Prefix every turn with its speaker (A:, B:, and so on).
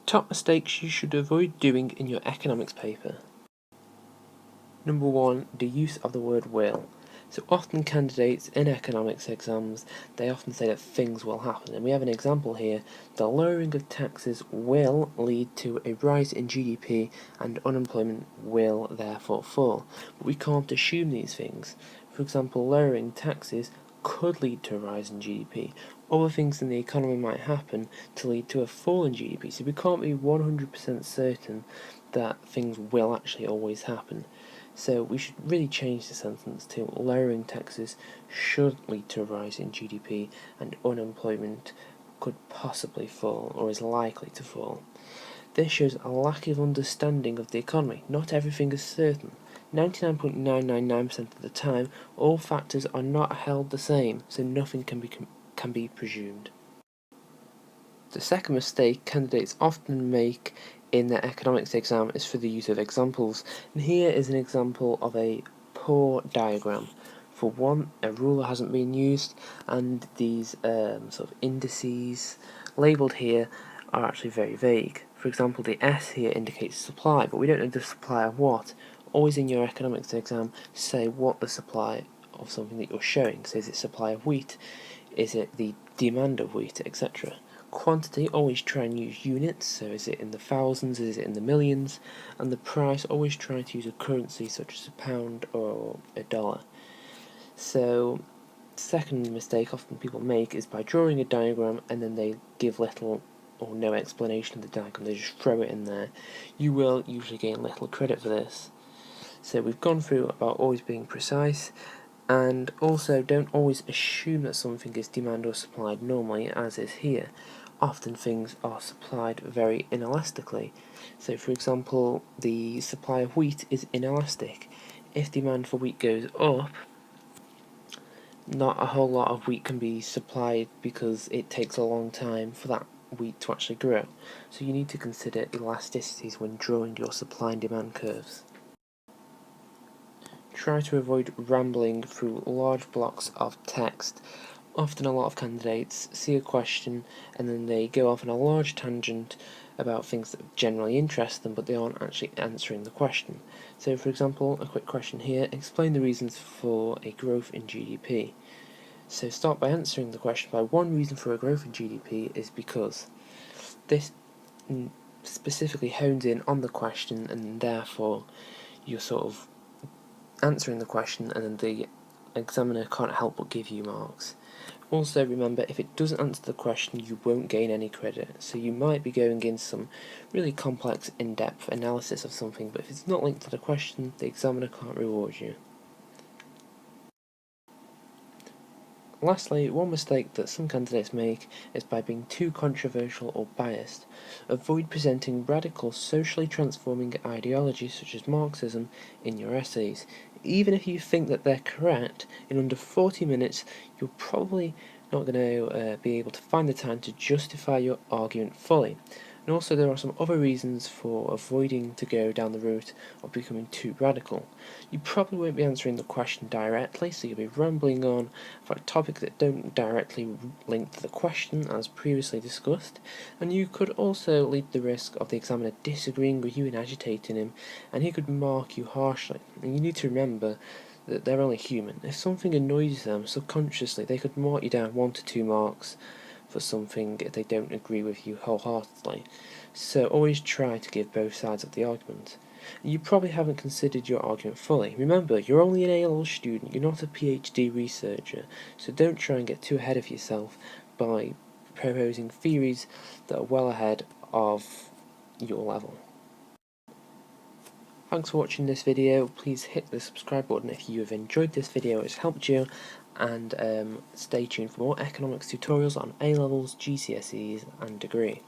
A: Top mistakes you should avoid doing in your economics paper. Number 1, the use of the word will. So often candidates in economics exams, they often say that things will happen. And we have an example here: the lowering of taxes will lead to a rise in GDP and unemployment will therefore fall. But we can't assume these things. For example, lowering taxes could lead to a rise in GDP. Other things in the economy might happen to lead to a fall in GDP. So we can't be 100% certain that things will actually always happen. So we should really change the sentence to lowering taxes should lead to a rise in GDP and unemployment could possibly fall or is likely to fall. This shows a lack of understanding of the economy. Not everything is certain. 99.999% of the time, all factors are not held the same, so nothing can be presumed. The second mistake candidates often make in their economics exam is for the use of examples, and here is an example of a poor diagram. For one, a ruler hasn't been used, and these sort of indices labelled here are actually very vague. For example, the S here indicates supply, but we don't know the supply of what. Always in your economics exam, say what the supply of something that you're showing. So is it supply of wheat? Is it the demand of wheat, etc.? Quantity, always try and use units, so is it in the thousands, is it in the millions? And the price, always try to use a currency such as a pound or a dollar. So, second mistake often people make is by drawing a diagram and then they give little or no explanation of the diagram, they just throw it in there. You will usually gain little credit for this. So we've gone through about always being precise, and also don't always assume that something is demand or supplied normally, as is here. Often things are supplied very inelastically. So for example, the supply of wheat is inelastic. If demand for wheat goes up, not a whole lot of wheat can be supplied because it takes a long time for that wheat to actually grow. So you need to consider elasticities when drawing your supply and demand curves. Try to avoid rambling through large blocks of text. Often a lot of candidates see a question and then they go off on a large tangent about things that generally interest them, but they aren't actually answering the question. So for example, a quick question here: explain the reasons for a growth in GDP. So start by answering the question by one reason for a growth in GDP is because. This specifically hones in on the question, and therefore you're sort of answering the question, and then the examiner can't help but give you marks. Also remember, if it doesn't answer the question, you won't gain any credit. So you might be going in some really complex, in-depth analysis of something, but if it's not linked to the question, the examiner can't reward you. Lastly, one mistake that some candidates make is by being too controversial or biased. Avoid presenting radical, socially transforming ideologies such as Marxism in your essays. Even if you think that they're correct, in under 40 minutes you're probably not going to be able to find the time to justify your argument fully. And also there are some other reasons for avoiding to go down the route of becoming too radical. You probably won't be answering the question directly, so you'll be rambling on about topics that don't directly link to the question as previously discussed, and you could also lead the risk of the examiner disagreeing with you and agitating him, and he could mark you harshly. And you need to remember that they're only human. If something annoys them subconsciously, they could mark you down 1 to 2 marks for something if they don't agree with you wholeheartedly. So always try to give both sides of the argument. You probably haven't considered your argument fully. Remember, you're only an A-level student, you're not a PhD researcher, so don't try and get too ahead of yourself by proposing theories that are well ahead of your level. Thanks for watching this video. Please hit the subscribe button if you have enjoyed this video, it's helped you, and stay tuned for more economics tutorials on A-levels, GCSEs and degree.